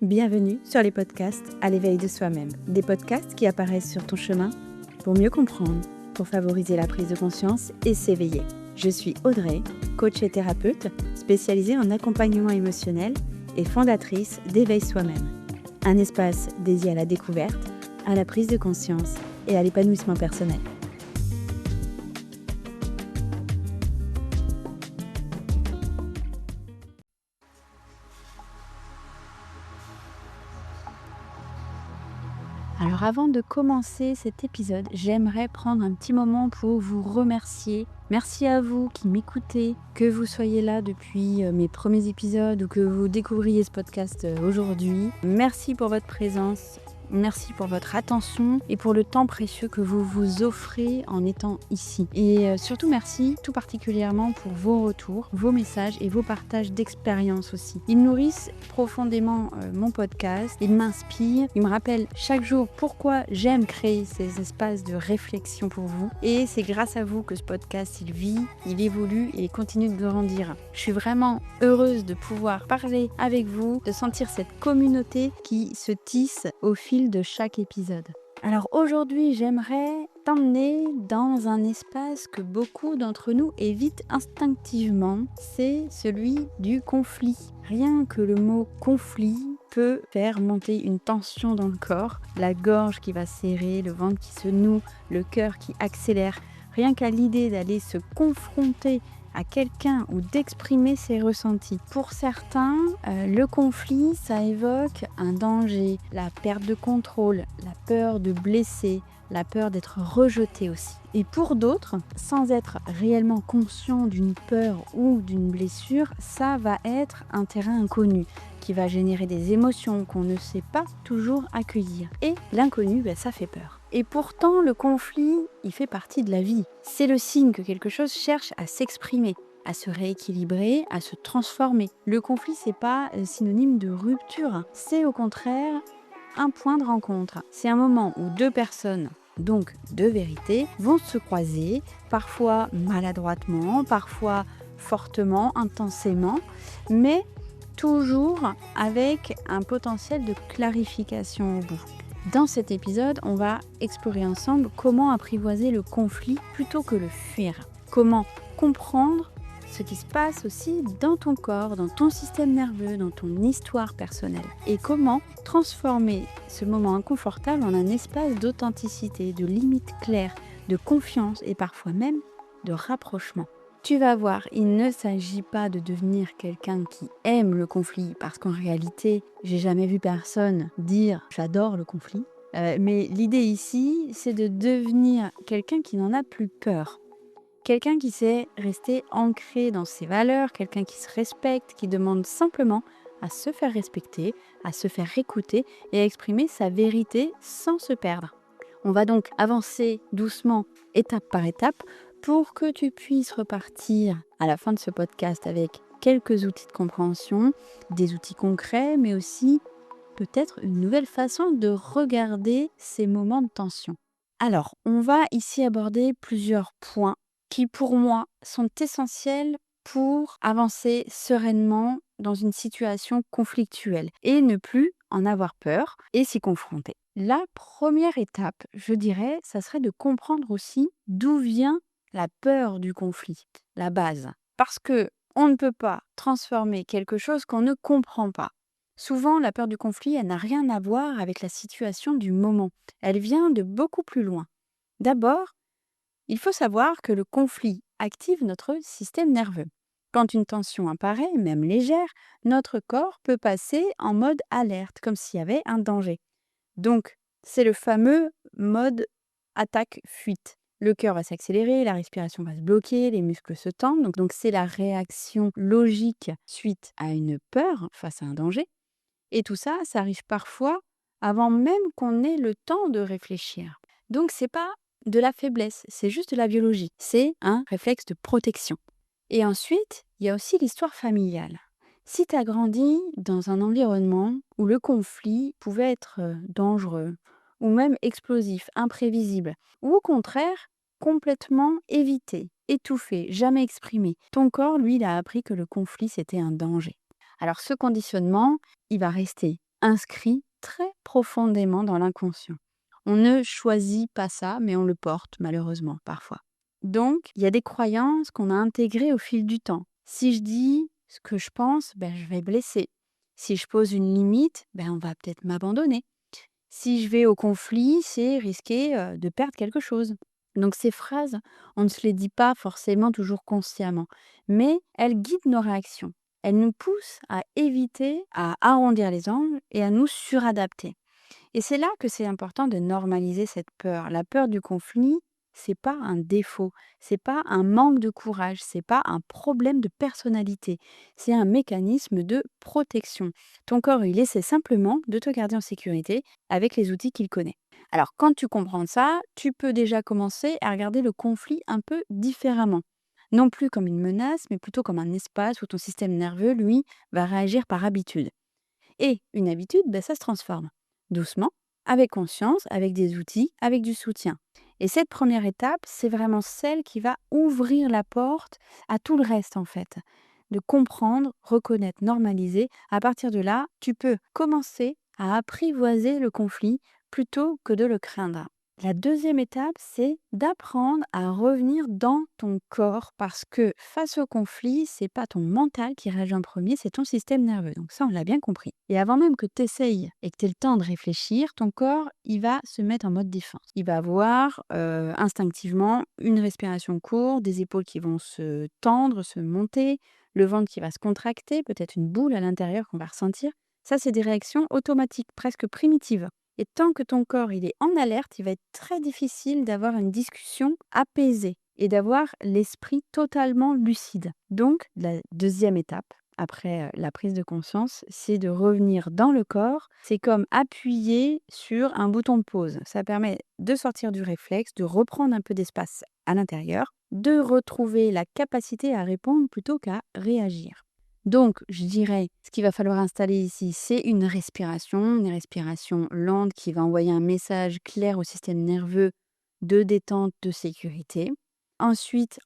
Bienvenue sur les podcasts à l'éveil de soi-même. Des podcasts qui apparaissent sur ton chemin pour mieux comprendre, pour favoriser la prise de conscience et s'éveiller. Je suis Audrey, coach et thérapeute spécialisée en accompagnement émotionnel et fondatrice d'Éveil Soi-même. Un espace dédié à la découverte, à la prise de conscience et à l'épanouissement personnel. Alors avant de commencer cet épisode, j'aimerais prendre un petit moment pour vous remercier. Merci à vous qui m'écoutez, que vous soyez là depuis mes premiers épisodes ou que vous découvriez ce podcast aujourd'hui. Merci pour votre présence. Merci pour votre attention et pour le temps précieux que vous vous offrez en étant ici. Et surtout merci tout particulièrement pour vos retours, vos messages et vos partages d'expériences aussi. Ils nourrissent profondément mon podcast, ils m'inspirent, ils me rappellent chaque jour pourquoi j'aime créer ces espaces de réflexion pour vous. Et c'est grâce à vous que ce podcast il vit, il évolue et il continue de grandir. Je suis vraiment heureuse de pouvoir parler avec vous, de sentir cette communauté qui se tisse au fil de chaque épisode. Alors aujourd'hui, j'aimerais t'emmener dans un espace que beaucoup d'entre nous évitent instinctivement, c'est celui du conflit. Rien que le mot conflit peut faire monter une tension dans le corps, la gorge qui va serrer, le ventre qui se noue, le cœur qui accélère. Rien qu'à l'idée d'aller se confronter à quelqu'un ou d'exprimer ses ressentis. Pour certains, le conflit, ça évoque un danger, la perte de contrôle, la peur de blesser, la peur d'être rejeté aussi. Et pour d'autres, sans être réellement conscient d'une peur ou d'une blessure, ça va être un terrain inconnu qui va générer des émotions qu'on ne sait pas toujours accueillir. Et l'inconnu, ça fait peur. Et pourtant, le conflit, il fait partie de la vie. C'est le signe que quelque chose cherche à s'exprimer, à se rééquilibrer, à se transformer. Le conflit, c'est pas synonyme de rupture. C'est au contraire un point de rencontre. C'est un moment où deux personnes, donc deux vérités, vont se croiser, parfois maladroitement, parfois fortement, intensément, mais toujours avec un potentiel de clarification au bout. Dans cet épisode, on va explorer ensemble comment apprivoiser le conflit plutôt que le fuir. Comment comprendre ce qui se passe aussi dans ton corps, dans ton système nerveux, dans ton histoire personnelle. Et comment transformer ce moment inconfortable en un espace d'authenticité, de limites claires, de confiance et parfois même de rapprochement. Tu vas voir, il ne s'agit pas de devenir quelqu'un qui aime le conflit, parce qu'en réalité, j'ai jamais vu personne dire « j'adore le conflit ». Mais l'idée ici, c'est de devenir quelqu'un qui n'en a plus peur. Quelqu'un qui sait rester ancré dans ses valeurs, quelqu'un qui se respecte, qui demande simplement à se faire respecter, à se faire écouter et à exprimer sa vérité sans se perdre. On va donc avancer doucement, étape par étape, pour que tu puisses repartir à la fin de ce podcast avec quelques outils de compréhension, des outils concrets, mais aussi peut-être une nouvelle façon de regarder ces moments de tension. Alors, on va ici aborder plusieurs points qui, pour moi, sont essentiels pour avancer sereinement dans une situation conflictuelle et ne plus en avoir peur et s'y confronter. La première étape, je dirais, ça serait de comprendre aussi d'où vient la peur du conflit, la base. Parce que on ne peut pas transformer quelque chose qu'on ne comprend pas. Souvent, la peur du conflit, elle n'a rien à voir avec la situation du moment. Elle vient de beaucoup plus loin. D'abord, il faut savoir que le conflit active notre système nerveux. Quand une tension apparaît, même légère, notre corps peut passer en mode alerte, comme s'il y avait un danger. Donc, c'est le fameux mode attaque-fuite. Le cœur va s'accélérer, la respiration va se bloquer, les muscles se tendent. Donc c'est la réaction logique suite à une peur face à un danger. Et tout ça, ça arrive parfois avant même qu'on ait le temps de réfléchir. Donc c'est pas de la faiblesse, c'est juste de la biologie. C'est un réflexe de protection. Et ensuite, il y a aussi l'histoire familiale. Si tu as grandi dans un environnement où le conflit pouvait être dangereux, ou même explosif, imprévisible, ou au contraire, complètement évité, étouffé, jamais exprimé, ton corps, lui, il a appris que le conflit, c'était un danger. Alors ce conditionnement, il va rester inscrit très profondément dans l'inconscient. On ne choisit pas ça, mais on le porte malheureusement parfois. Donc, il y a des croyances qu'on a intégrées au fil du temps. Si je dis ce que je pense, je vais blesser. Si je pose une limite, on va peut-être m'abandonner. Si je vais au conflit, c'est risquer de perdre quelque chose. Donc ces phrases, on ne se les dit pas forcément toujours consciemment, mais elles guident nos réactions. Elles nous poussent à éviter, à arrondir les angles et à nous suradapter. Et c'est là que c'est important de normaliser cette peur. La peur du conflit, c'est pas un défaut, c'est pas un manque de courage, c'est pas un problème de personnalité, c'est un mécanisme de protection. Ton corps, il essaie simplement de te garder en sécurité avec les outils qu'il connaît. Alors, quand tu comprends ça, tu peux déjà commencer à regarder le conflit un peu différemment. Non plus comme une menace, mais plutôt comme un espace où ton système nerveux, lui, va réagir par habitude. Et une habitude, ça se transforme doucement, avec conscience, avec des outils, avec du soutien. Et cette première étape, c'est vraiment celle qui va ouvrir la porte à tout le reste en fait. De comprendre, reconnaître, normaliser. À partir de là, tu peux commencer à apprivoiser le conflit plutôt que de le craindre. La deuxième étape, c'est d'apprendre à revenir dans ton corps parce que face au conflit, c'est pas ton mental qui réagit en premier, c'est ton système nerveux. Donc ça, on l'a bien compris. Et avant même que tu essayes et que tu aies le temps de réfléchir, ton corps, il va se mettre en mode défense. Il va avoir instinctivement une respiration courte, des épaules qui vont se tendre, se monter, le ventre qui va se contracter, peut-être une boule à l'intérieur qu'on va ressentir. Ça, c'est des réactions automatiques, presque primitives. Et tant que ton corps il est en alerte, il va être très difficile d'avoir une discussion apaisée et d'avoir l'esprit totalement lucide. Donc, la deuxième étape, après la prise de conscience, c'est de revenir dans le corps. C'est comme appuyer sur un bouton de pause. Ça permet de sortir du réflexe, de reprendre un peu d'espace à l'intérieur, de retrouver la capacité à répondre plutôt qu'à réagir. Donc, je dirais, ce qu'il va falloir installer ici, c'est une respiration lente qui va envoyer un message clair au système nerveux de détente, de sécurité. Ensuite,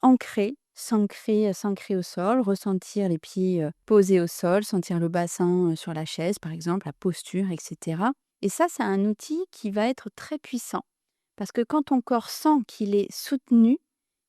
s'ancrer au sol, ressentir les pieds posés au sol, sentir le bassin sur la chaise, par exemple, la posture, etc. Et ça, c'est un outil qui va être très puissant. Parce que quand ton corps sent qu'il est soutenu,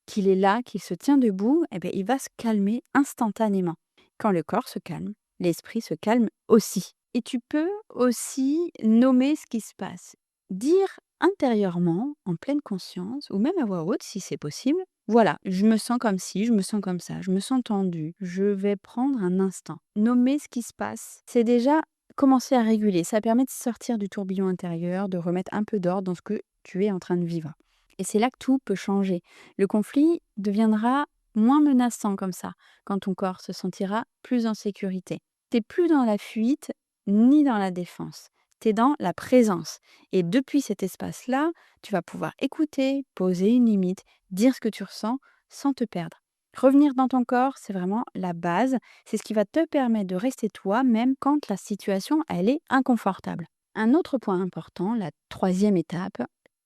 qu'il est là, qu'il se tient debout, il va se calmer instantanément. Quand le corps se calme, l'esprit se calme aussi. Et tu peux aussi nommer ce qui se passe. Dire intérieurement, en pleine conscience, ou même à voix haute si c'est possible, voilà, je me sens comme ci, je me sens comme ça, je me sens tendue, je vais prendre un instant. Nommer ce qui se passe, c'est déjà commencer à réguler. Ça permet de sortir du tourbillon intérieur, de remettre un peu d'ordre dans ce que tu es en train de vivre. Et c'est là que tout peut changer. Le conflit deviendra moins menaçant comme ça, quand ton corps se sentira plus en sécurité. T'es plus dans la fuite ni dans la défense. T'es dans la présence. Et depuis cet espace-là, tu vas pouvoir écouter, poser une limite, dire ce que tu ressens sans te perdre. Revenir dans ton corps, c'est vraiment la base. C'est ce qui va te permettre de rester toi, même quand la situation, elle est inconfortable. Un autre point important, la troisième étape,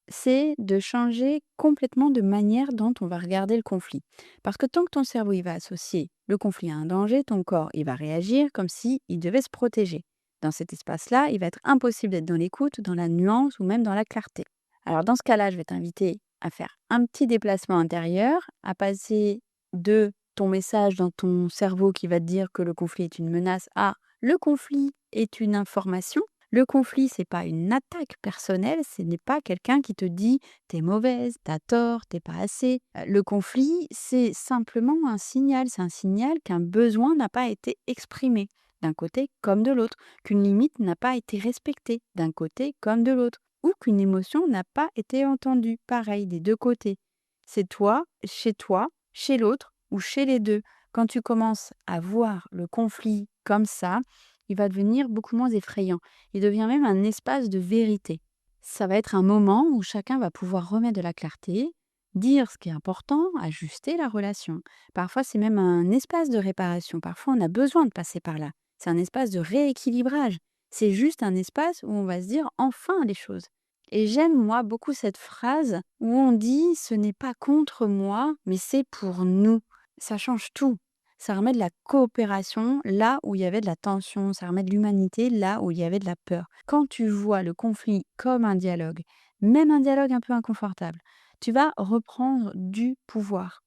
c'est de changer complètement de manière dont on va regarder le conflit. Parce que tant que ton cerveau il va associer le conflit à un danger, ton corps il va réagir comme si il devait se protéger. Dans cet espace-là, il va être impossible d'être dans l'écoute, dans la nuance ou même dans la clarté. Alors dans ce cas-là, je vais t'inviter à faire un petit déplacement intérieur, à passer de ton message dans ton cerveau qui va te dire que le conflit est une menace à le conflit est une information. Le conflit, c'est pas une attaque personnelle, ce n'est pas quelqu'un qui te dit t'es mauvaise, t'as tort, t'es pas assez. Le conflit, c'est simplement un signal. C'est un signal qu'un besoin n'a pas été exprimé d'un côté comme de l'autre, qu'une limite n'a pas été respectée d'un côté comme de l'autre, ou qu'une émotion n'a pas été entendue, pareil, des deux côtés. C'est toi, chez l'autre ou chez les deux. Quand tu commences à voir le conflit comme ça, il va devenir beaucoup moins effrayant. Il devient même un espace de vérité. Ça va être un moment où chacun va pouvoir remettre de la clarté, dire ce qui est important, ajuster la relation. Parfois, c'est même un espace de réparation. Parfois, on a besoin de passer par là. C'est un espace de rééquilibrage. C'est juste un espace où on va se dire enfin les choses. Et j'aime, moi, beaucoup cette phrase où on dit « ce n'est pas contre moi, mais c'est pour nous ». Ça change tout. Ça remet de la coopération là où il y avait de la tension, ça remet de l'humanité là où il y avait de la peur. Quand tu vois le conflit comme un dialogue, même un dialogue un peu inconfortable, tu vas reprendre du pouvoir.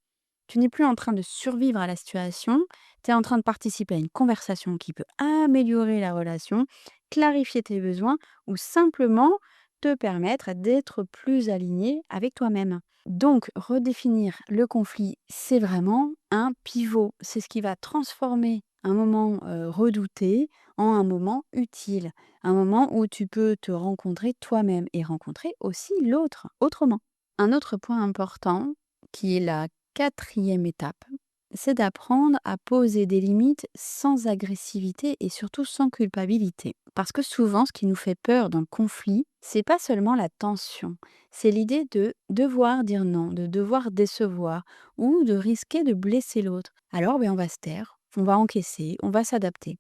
Tu n'es plus en train de survivre à la situation, tu es en train de participer à une conversation qui peut améliorer la relation, clarifier tes besoins ou simplement te permettre d'être plus aligné avec toi-même. Donc, redéfinir le conflit, c'est vraiment un pivot. C'est ce qui va transformer un moment redouté en un moment utile, un moment où tu peux te rencontrer toi-même et rencontrer aussi l'autre autrement. Un autre point important, qui est la quatrième étape, c'est d'apprendre à poser des limites sans agressivité et surtout sans culpabilité. Parce que souvent, ce qui nous fait peur dans le conflit, c'est pas seulement la tension, c'est l'idée de devoir dire non, de devoir décevoir ou de risquer de blesser l'autre. Alors, on va se taire, on va encaisser, on va s'adapter.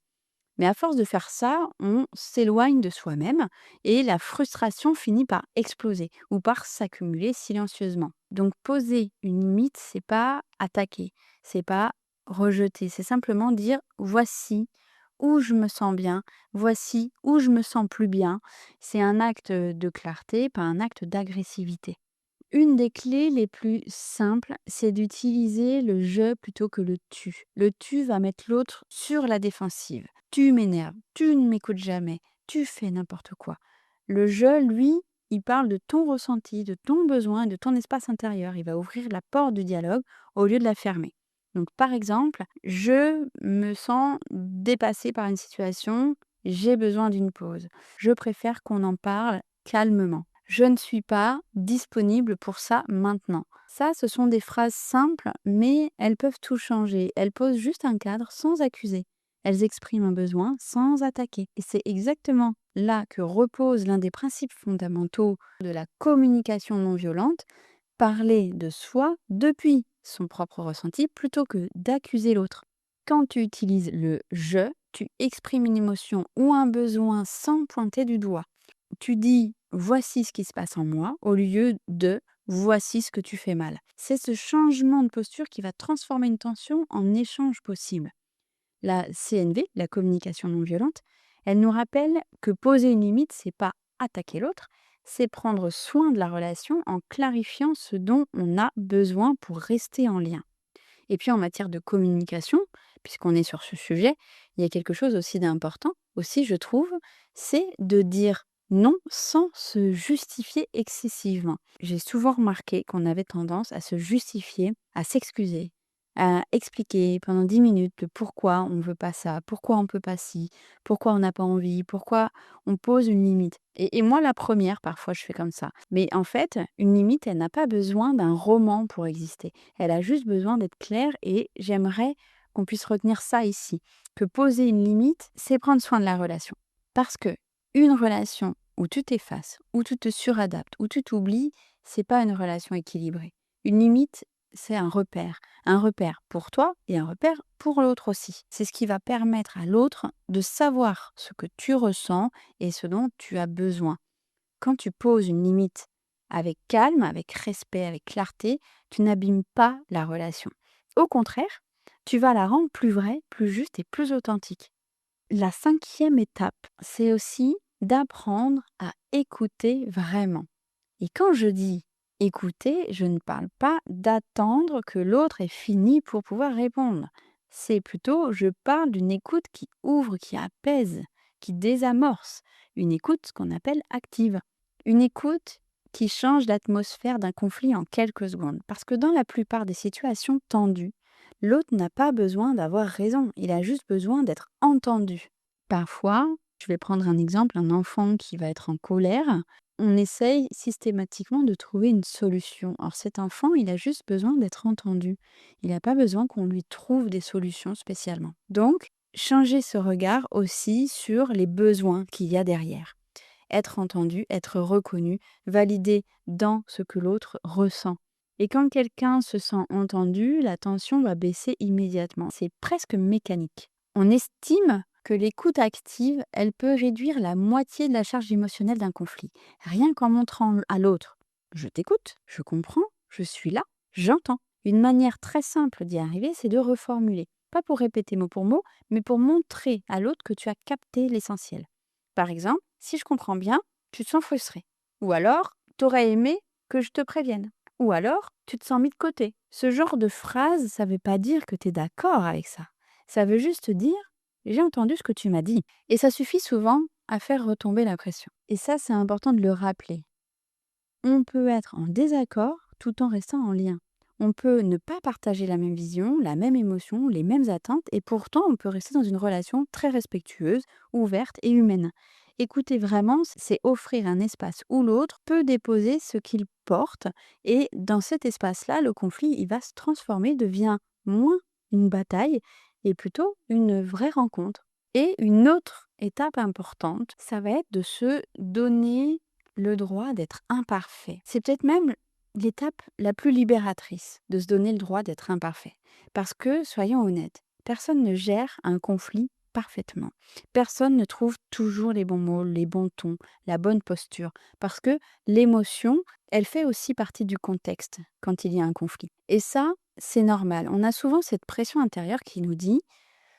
Mais à force de faire ça, on s'éloigne de soi-même et la frustration finit par exploser ou par s'accumuler silencieusement. Donc poser une limite, c'est pas attaquer, c'est pas rejeter, c'est simplement dire voici où je me sens bien, voici où je me sens plus bien. C'est un acte de clarté, pas un acte d'agressivité. Une des clés les plus simples, c'est d'utiliser le «je» plutôt que le «tu». Le «tu» va mettre l'autre sur la défensive. «Tu m'énerves», «tu ne m'écoutes jamais», «tu fais n'importe quoi». Le «je», lui, il parle de ton ressenti, de ton besoin et de ton espace intérieur. Il va ouvrir la porte du dialogue au lieu de la fermer. Donc, par exemple, je me sens dépassée par une situation, j'ai besoin d'une pause. Je préfère qu'on en parle calmement. Je ne suis pas disponible pour ça maintenant. Ça, ce sont des phrases simples, mais elles peuvent tout changer. Elles posent juste un cadre sans accuser. Elles expriment un besoin sans attaquer. Et c'est exactement là que repose l'un des principes fondamentaux de la communication non violente, parler de soi depuis son propre ressenti plutôt que d'accuser l'autre. Quand tu utilises le je, tu exprimes une émotion ou un besoin sans pointer du doigt. Tu dis voici ce qui se passe en moi au lieu de voici ce que tu fais mal. C'est ce changement de posture qui va transformer une tension en échange possible. La CNV, la communication non violente, elle nous rappelle que poser une limite, c'est pas attaquer l'autre, c'est prendre soin de la relation en clarifiant ce dont on a besoin pour rester en lien. Et puis en matière de communication, puisqu'on est sur ce sujet, il y a quelque chose aussi d'important, aussi je trouve, c'est de dire non sans se justifier excessivement. J'ai souvent remarqué qu'on avait tendance à se justifier, à s'excuser, à expliquer pendant 10 minutes le pourquoi on ne veut pas ça, pourquoi on peut pas ci, pourquoi on n'a pas envie, pourquoi on pose une limite. Et moi, la première, parfois, je fais comme ça. Mais en fait, une limite, elle n'a pas besoin d'un roman pour exister. Elle a juste besoin d'être claire et j'aimerais qu'on puisse retenir ça ici. Que poser une limite, c'est prendre soin de la relation. Parce que une relation où tu t'effaces, où tu te suradaptes, où tu t'oublies, c'est pas une relation équilibrée. Une limite, c'est un repère. Un repère pour toi et un repère pour l'autre aussi. C'est ce qui va permettre à l'autre de savoir ce que tu ressens et ce dont tu as besoin. Quand tu poses une limite avec calme, avec respect, avec clarté, tu n'abîmes pas la relation. Au contraire, tu vas la rendre plus vraie, plus juste et plus authentique. La cinquième étape, c'est aussi d'apprendre à écouter vraiment. Et quand je dis écouter, je ne parle pas d'attendre que l'autre ait fini pour pouvoir répondre. C'est plutôt, je parle d'une écoute qui ouvre, qui apaise, qui désamorce. Une écoute qu'on appelle active. Une écoute qui change l'atmosphère d'un conflit en quelques secondes. Parce que dans la plupart des situations tendues, l'autre n'a pas besoin d'avoir raison, il a juste besoin d'être entendu. Parfois, je vais prendre un exemple, un enfant qui va être en colère, on essaye systématiquement de trouver une solution. Or cet enfant, il a juste besoin d'être entendu. Il n'a pas besoin qu'on lui trouve des solutions spécialement. Donc, changer ce regard aussi sur les besoins qu'il y a derrière. Être entendu, être reconnu, validé dans ce que l'autre ressent. Et quand quelqu'un se sent entendu, la tension va baisser immédiatement. C'est presque mécanique. On estime que l'écoute active, elle peut réduire la moitié de la charge émotionnelle d'un conflit, rien qu'en montrant à l'autre je t'écoute, je comprends, je suis là, j'entends. Une manière très simple d'y arriver, c'est de reformuler. pas pour répéter mot pour mot, mais pour montrer à l'autre que tu as capté l'essentiel. Par exemple, si je comprends bien, tu te sens frustré. Ou alors, t'aurais aimé que je te prévienne. Ou alors, tu te sens mis de côté. Ce genre de phrase, ça veut pas dire que tu es d'accord avec ça. Ça veut juste dire, j'ai entendu ce que tu m'as dit. Et ça suffit souvent à faire retomber la pression. Et ça, c'est important de le rappeler. On peut être en désaccord tout en restant en lien. On peut ne pas partager la même vision, la même émotion, les mêmes attentes, et pourtant on peut rester dans une relation très respectueuse, ouverte et humaine. Écouter vraiment, c'est offrir un espace où l'autre peut déposer ce qu'il porte, et dans cet espace-là, le conflit, il va se transformer, devient moins une bataille, et plutôt une vraie rencontre. Et une autre étape importante, ça va être de se donner le droit d'être imparfait. C'est peut-être même l'étape la plus libératrice, de se donner le droit d'être imparfait. Parce que, soyons honnêtes, personne ne gère un conflit parfaitement. Personne ne trouve toujours les bons mots, les bons tons, la bonne posture. Parce que l'émotion, elle fait aussi partie du contexte quand il y a un conflit. Et ça, c'est normal. On a souvent cette pression intérieure qui nous dit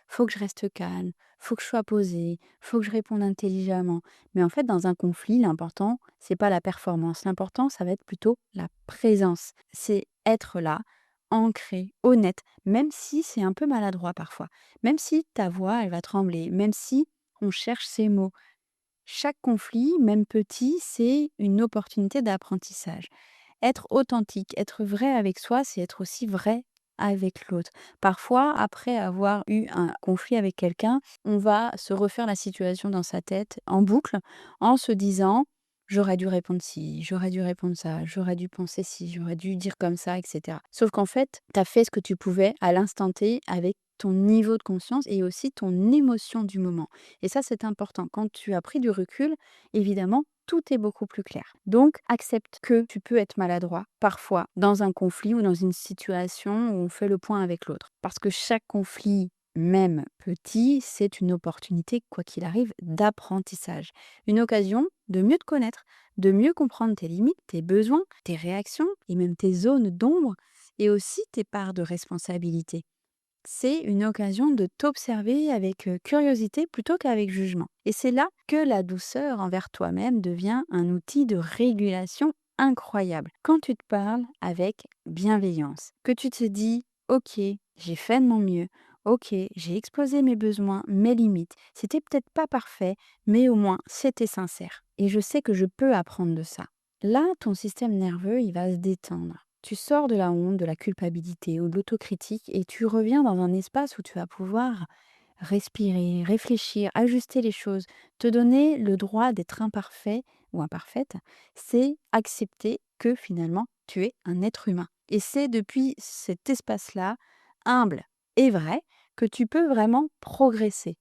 faut que je reste calme, faut que je sois posée, faut que je réponde intelligemment. Mais en fait, dans un conflit, l'important, c'est pas la performance. L'important, ça va être plutôt la présence. C'est être là, ancré, honnête, même si c'est un peu maladroit parfois. Même si ta voix, elle va trembler, même si on cherche ses mots. Chaque conflit, même petit, c'est une opportunité d'apprentissage. Être authentique, être vrai avec soi, c'est être aussi vrai avec l'autre. Parfois, après avoir eu un conflit avec quelqu'un, on va se refaire la situation dans sa tête en boucle en se disant j'aurais dû répondre ci, j'aurais dû répondre ça, j'aurais dû penser ci, j'aurais dû dire comme ça, etc. Sauf qu'en fait, tu as fait ce que tu pouvais à l'instant T avec ton niveau de conscience et aussi ton émotion du moment. Et ça, c'est important. Quand tu as pris du recul, évidemment, tout est beaucoup plus clair. Donc, accepte que tu peux être maladroit, parfois, dans un conflit ou dans une situation où on fait le point avec l'autre. Parce que chaque conflit, même petit, c'est une opportunité, quoi qu'il arrive, d'apprentissage. Une occasion de mieux te connaître, de mieux comprendre tes limites, tes besoins, tes réactions et même tes zones d'ombre et aussi tes parts de responsabilité. C'est une occasion de t'observer avec curiosité plutôt qu'avec jugement. Et c'est là que la douceur envers toi-même devient un outil de régulation incroyable. Quand tu te parles avec bienveillance, que tu te dis, ok, j'ai fait de mon mieux, ok, j'ai exposé mes besoins, mes limites. C'était peut-être pas parfait, mais au moins c'était sincère. Et je sais que je peux apprendre de ça. Là, ton système nerveux, il va se détendre. Tu sors de la honte, de la culpabilité ou de l'autocritique et tu reviens dans un espace où tu vas pouvoir respirer, réfléchir, ajuster les choses, te donner le droit d'être imparfait ou imparfaite, c'est accepter que finalement tu es un être humain. Et c'est depuis cet espace-là, humble et vrai, que tu peux vraiment progresser.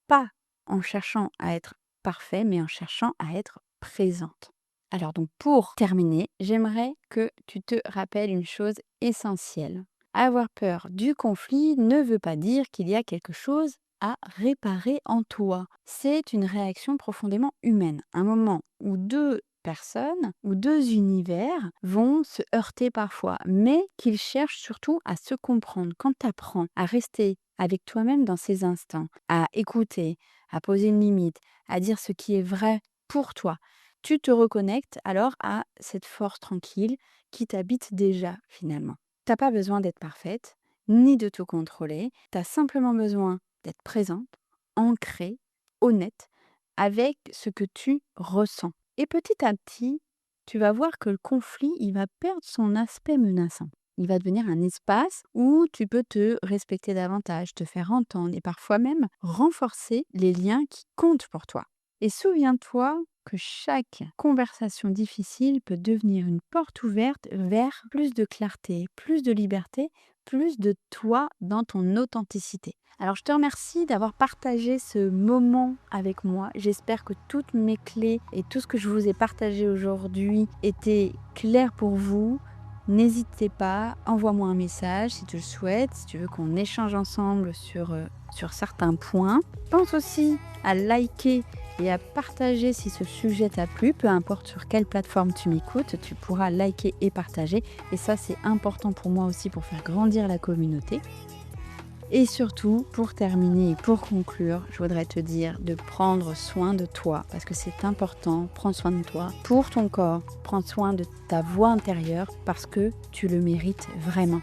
Pas en cherchant à être parfait, mais en cherchant à être présente. Alors donc pour terminer, j'aimerais que tu te rappelles une chose essentielle. Avoir peur du conflit ne veut pas dire qu'il y a quelque chose à réparer en toi. C'est une réaction profondément humaine. Un moment où deux personnes ou deux univers vont se heurter parfois, mais qu'ils cherchent surtout à se comprendre. Quand tu apprends à rester avec toi-même dans ces instants, à écouter, à poser une limite, à dire ce qui est vrai pour toi, tu te reconnectes alors à cette force tranquille qui t'habite déjà finalement. T'as pas besoin d'être parfaite, ni de tout contrôler. Tu as simplement besoin d'être présente, ancrée, honnête, avec ce que tu ressens. Et petit à petit, tu vas voir que le conflit, il va perdre son aspect menaçant. Il va devenir un espace où tu peux te respecter davantage, te faire entendre et parfois même renforcer les liens qui comptent pour toi. Et souviens-toi que chaque conversation difficile peut devenir une porte ouverte vers plus de clarté, plus de liberté, plus de toi dans ton authenticité. Alors je te remercie d'avoir partagé ce moment avec moi. J'espère que toutes mes clés et tout ce que je vous ai partagé aujourd'hui étaient clairs pour vous. N'hésitez pas, envoie-moi un message si tu le souhaites, si tu veux qu'on échange ensemble sur certains points. Pense aussi à liker et à partager si ce sujet t'a plu, peu importe sur quelle plateforme tu m'écoutes, tu pourras liker et partager. Et ça, c'est important pour moi aussi pour faire grandir la communauté. Et surtout, pour terminer et pour conclure, je voudrais te dire de prendre soin de toi, parce que c'est important, prendre soin de toi, pour ton corps, prendre soin de ta voix intérieure, parce que tu le mérites vraiment.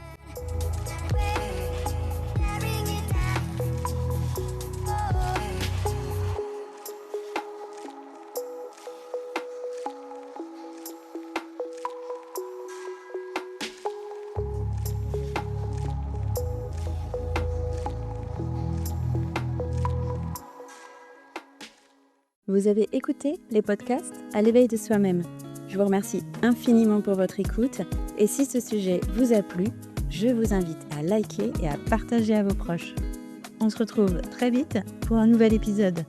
Vous avez écouté les podcasts à l'éveil de soi-même. Je vous remercie infiniment pour votre écoute et si ce sujet vous a plu, je vous invite à liker et à partager à vos proches. On se retrouve très vite pour un nouvel épisode.